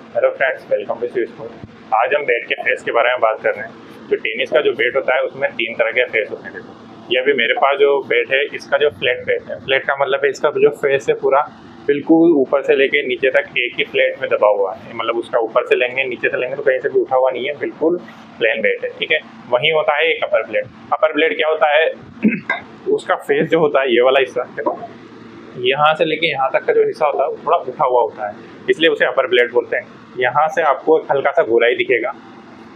Hello friends, welcome to sport. आज हम bat के फेस के बारे में बात कर रहे हैं। जो टेनिस का जो बैट होता है उसमें 3 तरह के फेस होते हैं। देखो, ये अभी मेरे पास जो बैट है इसका जो फ्लैट फेस है, फ्लैट का मतलब है इसका जो फेस है पूरा बिल्कुल ऊपर से लेके नीचे तक एक ही फ्लैट में दबा हुआ है। मतलब उसका ऊपर से लेंगे नीचे से लेंगे तो कहीं से भी उठा हुआ नहीं है, बिल्कुल प्लेन बैट है। ठीक है, वहीं होता है एक अपर प्लेट। अपर प्लेट क्या होता है उसका फेस जो होता है ये वाला हिस्सा, देखो यहाँ से लेके यहाँ तक का जो हिस्सा होता है वो थोड़ा उठा हुआ होता है, इसलिए उसे अपर ब्लेड बोलते हैं। यहाँ से आपको एक हल्का सा गोलाई दिखेगा।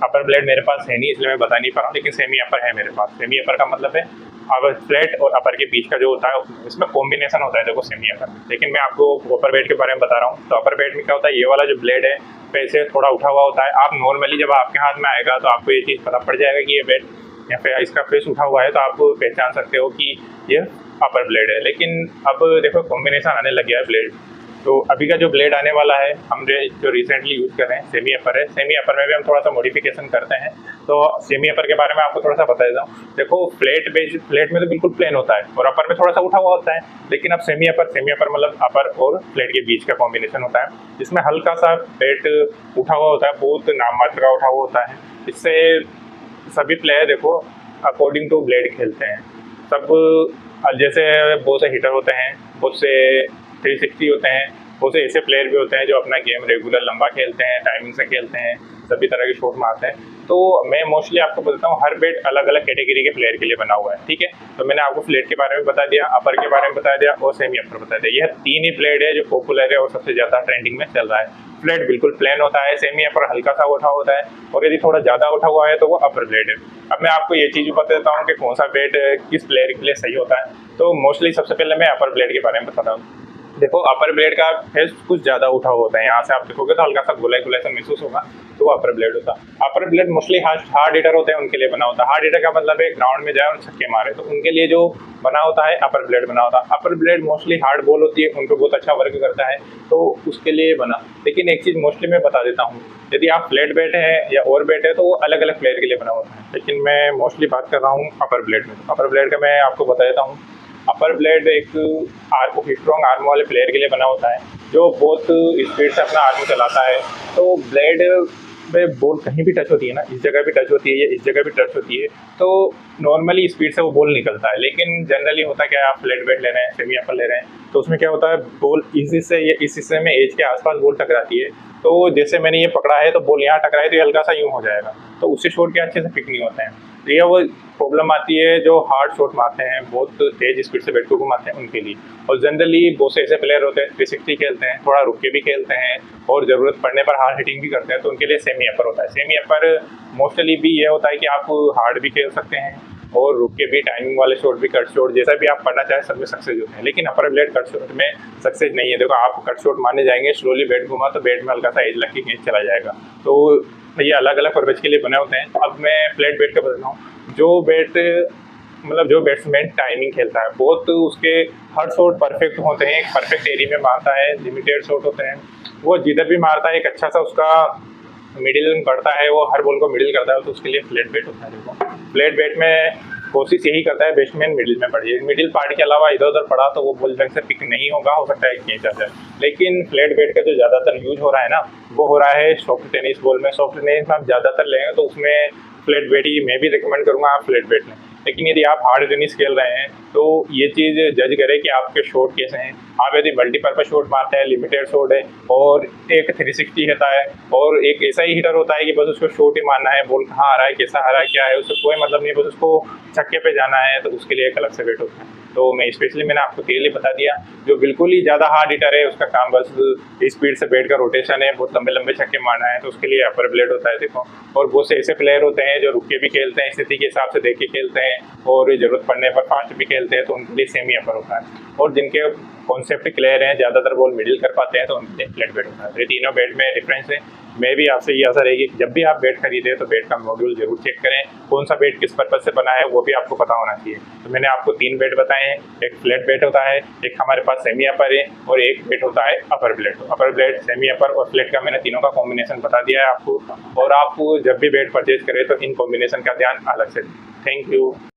अपर ब्लेड मेरे पास है नहीं इसलिए मैं बता नहीं पा रहा हूँ, लेकिन सेमी अपर है मेरे पास। सेमी अपर का मतलब है अपर फ्लैट और अपर के बीच का जो होता है इसमें कॉम्बिनेशन होता है, देखो सेमी अपर। लेकिन मैं आपको अपर बेड के बारे में बता रहा हूँ। तो अपर बेड में क्या होता है, ये वाला जो ब्लेड है पैसे थोड़ा उठा हुआ होता है। आप नॉर्मली जब आपके हाथ में आएगा तो आपको ये चीज़ पता पड़ जाएगा कि ये बेड या फिर इसका फेस उठा हुआ है, तो आप पहचान सकते हो कि ये अपर ब्लेड है। लेकिन अब देखो कॉम्बिनेशन आने लग गया है ब्लेड। तो अभी का जो ब्लेड आने वाला है हम जो रिसेंटली यूज़ कर रहे हैं सेमी अपर है। सेमी अपर में भी हम थोड़ा सा मॉडिफिकेशन करते हैं। तो सेमी अपर के बारे में आपको थोड़ा सा बता देता हूँ। देखो फ्लैट में तो बिल्कुल प्लेन होता है और अपर में थोड़ा सा उठा हुआ होता है। लेकिन अब सेमी अपर मतलब अपर और फ्लैट के बीच का कॉम्बिनेशन होता है, जिसमें हल्का सा पेट उठा हुआ होता है, बहुत नाम मात्र का उठा हुआ होता है। इससे सभी प्लेयर देखो अकॉर्डिंग टू ब्लेड खेलते हैं। सब जैसे बहुत से हिटर होते हैं, बहुत से 360 होते हैं, बहुत से ऐसे प्लेयर भी होते हैं जो अपना गेम रेगुलर लंबा खेलते हैं, टाइमिंग से खेलते हैं, सभी तरह के शॉट मारते हैं। तो मैं मोस्टली आपको बताता हूँ हर बेट अलग अलग कैटेगरी के प्लेयर के लिए बना हुआ है। ठीक है, तो मैंने आपको फ्लैट के बारे में बता दिया, अपर के बारे में बता दिया और सेमी अपर बता दिया। यह 3 ही प्लेट है जो पॉपुलर है और सबसे ज़्यादा ट्रेंडिंग में चल रहा है। फ्लैट बिल्कुल प्लेन होता है, सेमी अपर हल्का सा उठा होता है और यदि थोड़ा ज़्यादा उठा हुआ है तो वो अपर ब्लेड है। अब मैं आपको ये चीज़ भी बता देता हूँ कि कौन सा बेट किस प्लेयर के लिए सही होता है। तो मोस्टली सबसे पहले मैं अपर ब्लेड के बारे में बताता हूँ। देखो अपर ब्लेड का फेस कुछ ज़्यादा उठा हुआ होता है, यहाँ से आप देखोगे तो हल्का सा गोलाई गोलाई सा महसूस होगा, तो वो अपर ब्लेड होता है। अपर ब्लेड मोस्टली हार्ड हिटर होते हैं उनके लिए बना होता है। हार्ड हिटर का मतलब है ग्राउंड में जाए और छक्के मारे, तो उनके लिए जो बना होता है अपर ब्लेड बना होता है। अपर ब्लेड मोस्टली हार्ड बॉल होती है, उन पर बहुत अच्छा वर्क करता है, तो उसके लिए बना। लेकिन एक चीज़ मोस्टली मैं बता देता हूँ, यदि आप फ्लैट बैट है या और बैट है तो वो अलग अलग प्लेयर के लिए बना होता है। लेकिन मैं मोस्टली बात कर रहा हूँ अपर ब्लेड में। अपर ब्लेड का मैं आपको बता देता हूँ। अपर ब्लेड एक स्ट्रॉन्ग आर्म वाले प्लेयर के लिए बना होता है जो बहुत स्पीड से अपना आर्म चलाता है। तो ब्लेड में बॉल कहीं भी टच होती है ना, इस जगह भी टच होती है या इस जगह भी टच होती है, तो नॉर्मली स्पीड से वो बॉल निकलता है। लेकिन जनरली होता क्या है, आप फ्लैट बैट ले रहे हैं, सेमी अपर ले रहे हैं, तो उसमें क्या होता है बॉल इस हिस्से या इस हिस्से में एज के आसपास बॉल टकराती है। तो जैसे मैंने ये पकड़ा है तो बॉल यहाँ टकराई तो ये हल्का सा यूँ हो जाएगा, तो उससे शॉट के अच्छे से पिक नहीं होते हैं। तो ये वो प्रॉब्लम आती है जो हार्ड शॉट मारते हैं, बहुत तेज स्पीड से बैट को घुमाते हैं उनके लिए। और जनरली बहुत से ऐसे प्लेयर होते हैं 360 खेलते हैं, थोड़ा रुक के भी खेलते हैं और ज़रूरत पड़ने पर हार्ड हिटिंग भी करते हैं, तो उनके लिए सेमी अपर होता है। सेमी अपर मोस्टली भी ये होता है कि आप हार्ड भी खेल सकते हैं और रुक के भी, टाइमिंग वाले शॉट भी, कट शॉट जैसा भी आप पढ़ना चाहें सब में सक्सेस होते हैं। लेकिन अपर ब्लेड कट शॉट में सक्सेस नहीं है। देखो आप कट शॉट मारने जाएंगे, स्लोली बैट घुमा तो बैट में हल्का सा एज लग के कैच चला जाएगा। तो ये अलग अलग पर्पज के लिए बने होते हैं। अब मैं फ्लैट बैट का बता रहा हूँ। जो बैट्समैन टाइमिंग खेलता है, बहुत उसके हर शॉट परफेक्ट होते हैं, एक परफेक्ट एरिया में मारता है, लिमिटेड शॉट होते हैं, वो जिधर भी मारता है एक अच्छा सा उसका मिडिल करता है, वो हर बॉल को मिडिल करता है, तो उसके लिए फ्लैट बैट होता है। देखो फ्लैट बैट में कोशिश यही करता है बैट्समैन मिडिल में पड़े, मिडिल पार्ट के अलावा इधर उधर पड़ा तो वो बॉल ढंग से पिक नहीं होगा, हो सकता है कैच आ जाए। लेकिन फ्लैट बैट का जो ज़्यादातर यूज हो रहा है ना, वो हो रहा है सॉफ्ट टेनिस बॉल में। सॉफ्ट टेनिस में आप ज़्यादातर लेंगे तो उसमें फ्लैट बैट ही मैं भी रिकमेंड करूँगा, आप फ्लैट बैट लें। लेकिन यदि आप हार्ड टेनिस खेल रहे हैं तो ये चीज़ जज करें कि आपके शॉट कैसे हैं। आप यदि मल्टीपर्पज शॉट मारते हैं, लिमिटेड शॉट है और एक 360 होता है और एक ऐसा ही हिटर होता है कि बस उसको शॉट ही मारना है, बॉल कहाँ आ रहा है, कैसा आ रहा है, क्या है, उससे कोई मतलब नहीं, बस उसको छक्के पे जाना है, तो उसके लिए एक अलग से बैट होता है। तो मैं स्पेशली मैंने आपको क्लियरली बता दिया, जो बिल्कुल ही ज़्यादा हार्ड हिटर है उसका काम बस स्पीड से बैट का रोटेशन है, बहुत लंबे लंबे छक्के मारना है, तो उसके लिए अपर ब्लेड होता है। देखो और बहुत से ऐसे प्लेयर होते हैं जो रुक के भी खेलते हैं, स्थिति के हिसाब से देख के खेलते हैं और ज़रूरत पड़ने पर फास्ट भी खेलते हैं, तो उनके लिए सेमी अपर होता है। और जिनके कॉन्सेप्ट क्लियर हैं, ज़्यादातर बॉल मिडिल कर पाते हैं, तो उनके लिए फ्लैट बैट होता है। तो ये तीनों बैट में डिफरेंस है। मैं भी आपसे ये आशा रहेगी कि जब भी आप बैट खरीदें तो बैट का मॉड्यूल जरूर चेक करें, कौन सा बैट किस पर्पज से बना है वो भी आपको पता होना चाहिए। तो मैंने आपको 3 बैट बताए हैं, एक फ्लैट बैट होता है, एक हमारे पास सेमी अपर है और एक बैट होता है अपर ब्लेड। अपर ब्लेड, सेमी अपर और फ्लैट का मैंने तीनों का कॉम्बिनेशन बता दिया है आपको। और आप जब भी बैट परचेज करें तो इन कॉम्बिनेशन का ध्यान अलग से दें। Thank you.